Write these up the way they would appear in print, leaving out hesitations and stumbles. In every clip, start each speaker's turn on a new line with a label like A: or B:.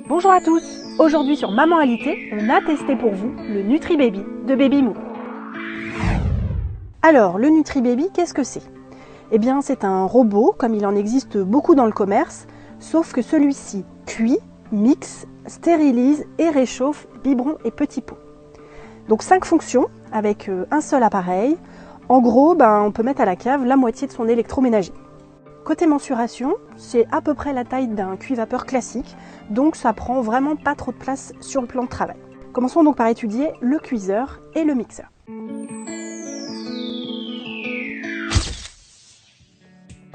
A: Bonjour à tous, aujourd'hui sur Maman Alité, on a testé pour vous le NutriBaby de Baby-Moo. Alors, le NutriBaby, qu'est-ce que c'est? Eh bien, c'est un robot, comme il en existe beaucoup dans le commerce, sauf que celui-ci cuit, mixe, stérilise et réchauffe biberons et petits pots. Donc 5 fonctions avec un seul appareil. En gros, on peut mettre à la cave la moitié de son électroménager. Côté mensuration, c'est à peu près la taille d'un cuit-vapeur classique, donc ça prend vraiment pas trop de place sur le plan de travail. Commençons donc par étudier le cuiseur et le mixeur.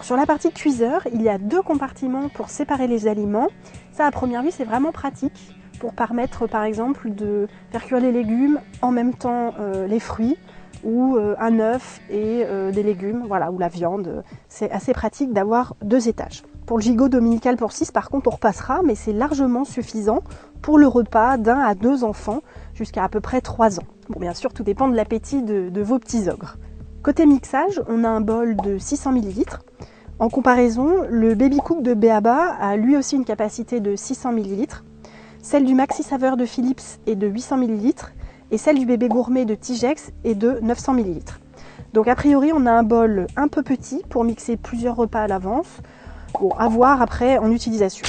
A: Sur la partie cuiseur, il y a 2 compartiments pour séparer les aliments. Ça, à première vue, c'est vraiment pratique pour permettre, par exemple, de faire cuire les légumes en même temps les fruits, ou un œuf et des légumes, voilà, ou la viande. C'est assez pratique d'avoir 2 étages. Pour le gigot dominical pour 6, par contre, on repassera, mais c'est largement suffisant pour le repas d'1 à 2 enfants jusqu'à peu près 3 ans. Bon, bien sûr, tout dépend de l'appétit de vos petits ogres. Côté mixage, on a un bol de 600 ml. En comparaison, le Baby Cook de B.A.B.A. a lui aussi une capacité de 600 ml. Celle du Maxi Saveur de Philips est de 800 ml. Et celle du bébé gourmet de Tigex est de 900 ml. Donc a priori, on a un bol un peu petit pour mixer plusieurs repas à l'avance. Bon, à voir après en utilisation.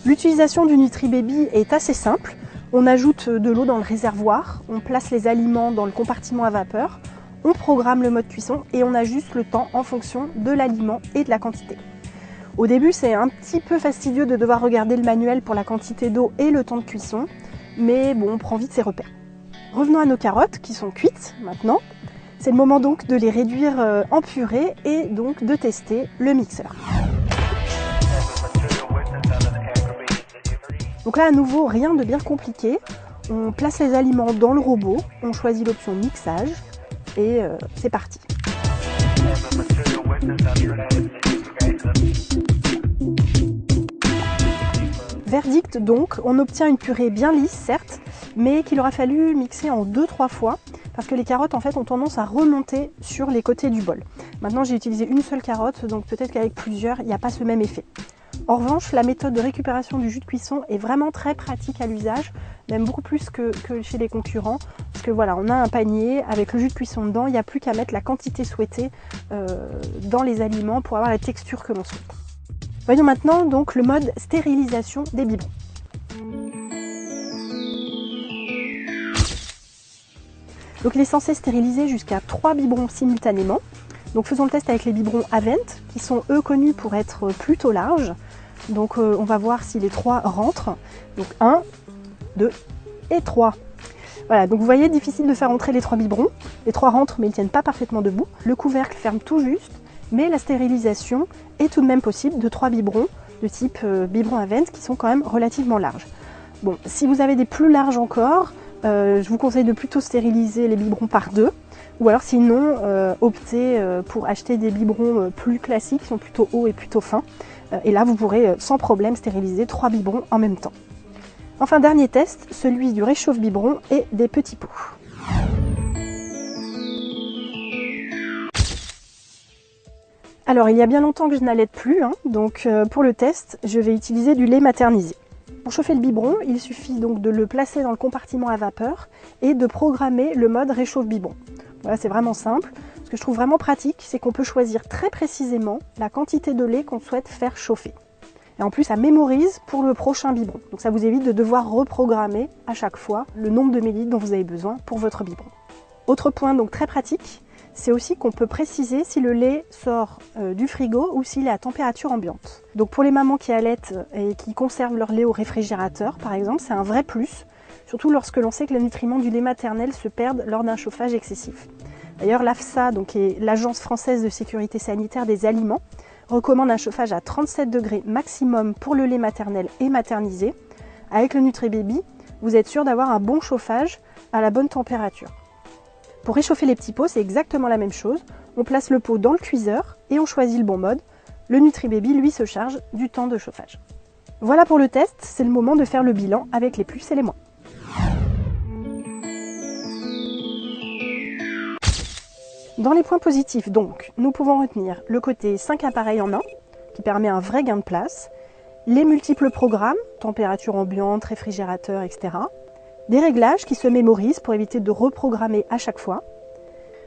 A: L'utilisation du NutriBaby est assez simple. On ajoute de l'eau dans le réservoir, on place les aliments dans le compartiment à vapeur, on programme le mode cuisson et on ajuste le temps en fonction de l'aliment et de la quantité. Au début, c'est un petit peu fastidieux de devoir regarder le manuel pour la quantité d'eau et le temps de cuisson, mais bon, on prend vite ses repères. Revenons à nos carottes qui sont cuites maintenant. C'est le moment donc de les réduire en purée et donc de tester le mixeur. Donc là, à nouveau, rien de bien compliqué. On place les aliments dans le robot, on choisit l'option mixage et c'est parti. Verdict donc, on obtient une purée bien lisse certes, mais qu'il aura fallu mixer en 2-3 fois parce que les carottes en fait ont tendance à remonter sur les côtés du bol. Maintenant j'ai utilisé une seule carotte, donc peut-être qu'avec plusieurs, il n'y a pas ce même effet. En revanche, la méthode de récupération du jus de cuisson est vraiment très pratique à l'usage, même beaucoup plus que chez les concurrents, parce que voilà, on a un panier avec le jus de cuisson dedans, il n'y a plus qu'à mettre la quantité souhaitée dans les aliments pour avoir la texture que l'on souhaite. Voyons maintenant donc le mode stérilisation des biberons. Donc il est censé stériliser jusqu'à 3 biberons simultanément. Donc faisons le test avec les biberons Avent, qui sont eux connus pour être plutôt larges. Donc on va voir si les 3 rentrent. Donc 1, 2 et 3. Voilà, donc vous voyez, difficile de faire entrer les 3 biberons. Les 3 rentrent mais ils ne tiennent pas parfaitement debout. Le couvercle ferme tout juste, mais la stérilisation est tout de même possible de 3 biberons de type biberon Avent qui sont quand même relativement larges. Bon, si vous avez des plus larges encore, je vous conseille de plutôt stériliser les biberons par 2. Ou alors sinon, optez pour acheter des biberons plus classiques, qui sont plutôt hauts et plutôt fins. Et là, vous pourrez sans problème stériliser 3 biberons en même temps. Enfin, dernier test, celui du réchauffe-biberon et des petits pots. Alors, il y a bien longtemps que je n'allaite plus, donc pour le test, je vais utiliser du lait maternisé. Pour chauffer le biberon, il suffit donc de le placer dans le compartiment à vapeur et de programmer le mode réchauffe-biberon. Voilà, c'est vraiment simple. Ce que je trouve vraiment pratique, c'est qu'on peut choisir très précisément la quantité de lait qu'on souhaite faire chauffer. Et en plus, ça mémorise pour le prochain biberon. Donc ça vous évite de devoir reprogrammer à chaque fois le nombre de millilitres dont vous avez besoin pour votre biberon. Autre point donc très pratique, c'est aussi qu'on peut préciser si le lait sort du frigo ou s'il est à température ambiante. Donc pour les mamans qui allaitent et qui conservent leur lait au réfrigérateur, par exemple, c'est un vrai plus, surtout lorsque l'on sait que les nutriments du lait maternel se perdent lors d'un chauffage excessif. D'ailleurs, l'AFSA, donc, qui est l'Agence française de sécurité sanitaire des aliments, recommande un chauffage à 37 degrés maximum pour le lait maternel et maternisé. Avec le NutriBaby, vous êtes sûr d'avoir un bon chauffage à la bonne température. Pour réchauffer les petits pots, c'est exactement la même chose. On place le pot dans le cuiseur et on choisit le bon mode. Le NutriBaby, lui, se charge du temps de chauffage. Voilà pour le test, c'est le moment de faire le bilan avec les plus et les moins. Dans les points positifs, donc, nous pouvons retenir le côté 5 appareils en 1, qui permet un vrai gain de place, les multiples programmes, température ambiante, réfrigérateur, etc. Des réglages qui se mémorisent pour éviter de reprogrammer à chaque fois.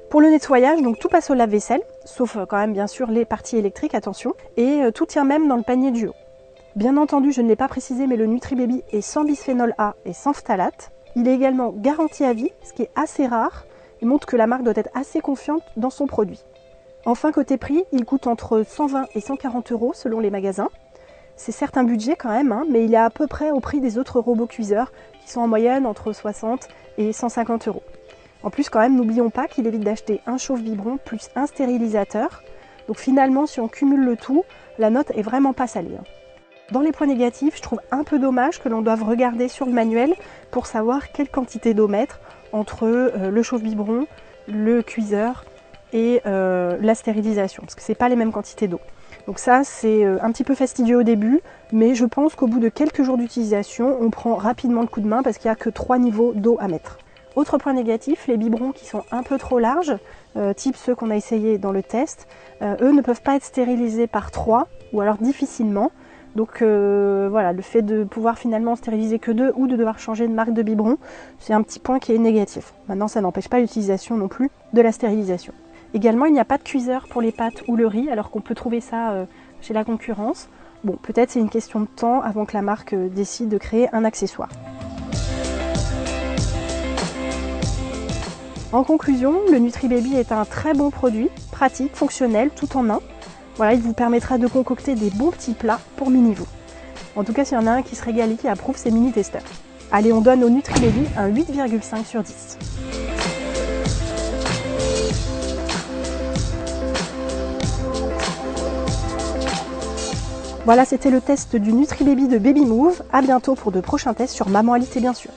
A: Pour le nettoyage, donc tout passe au lave-vaisselle, sauf quand même bien sûr les parties électriques, attention, et tout tient même dans le panier du haut. Bien entendu, je ne l'ai pas précisé, mais le NutriBaby est sans bisphénol A et sans phtalate. Il est également garanti à vie, ce qui est assez rare, et montre que la marque doit être assez confiante dans son produit. Enfin, côté prix, il coûte entre 120 et 140 € selon les magasins. C'est certes un budget quand même, hein, mais il est à peu près au prix des autres robots cuiseurs, qui sont en moyenne entre 60 et 150 €. En plus, quand même, n'oublions pas qu'il évite d'acheter un chauffe-biberon plus un stérilisateur. Donc finalement, si on cumule le tout, la note est vraiment pas salée. Dans les points négatifs, je trouve un peu dommage que l'on doive regarder sur le manuel pour savoir quelle quantité d'eau mettre entre le chauffe-biberon, le cuiseur et la stérilisation, parce que c'est pas les mêmes quantités d'eau. Donc ça, c'est un petit peu fastidieux au début, mais je pense qu'au bout de quelques jours d'utilisation, on prend rapidement le coup de main parce qu'il n'y a que 3 niveaux d'eau à mettre. Autre point négatif, les biberons qui sont un peu trop larges, type ceux qu'on a essayé dans le test, eux ne peuvent pas être stérilisés par 3 ou alors difficilement. Donc voilà, le fait de pouvoir finalement stériliser que 2 ou de devoir changer de marque de biberon, c'est un petit point qui est négatif. Maintenant, ça n'empêche pas l'utilisation non plus de la stérilisation. Également, il n'y a pas de cuiseur pour les pâtes ou le riz, alors qu'on peut trouver ça chez la concurrence. Bon, peut-être c'est une question de temps avant que la marque décide de créer un accessoire. En conclusion, le NutriBaby est un très bon produit, pratique, fonctionnel, tout en un. Voilà, il vous permettra de concocter des bons petits plats pour mini-vous. En tout cas, s'il y en a un qui se régale et qui approuve, c'est mini-testeurs. Allez, on donne au NutriBaby un 8,5 sur 10. Voilà, c'était le test du NutriBaby de Baby Move. À bientôt pour de prochains tests sur Maman Alité bien sûr.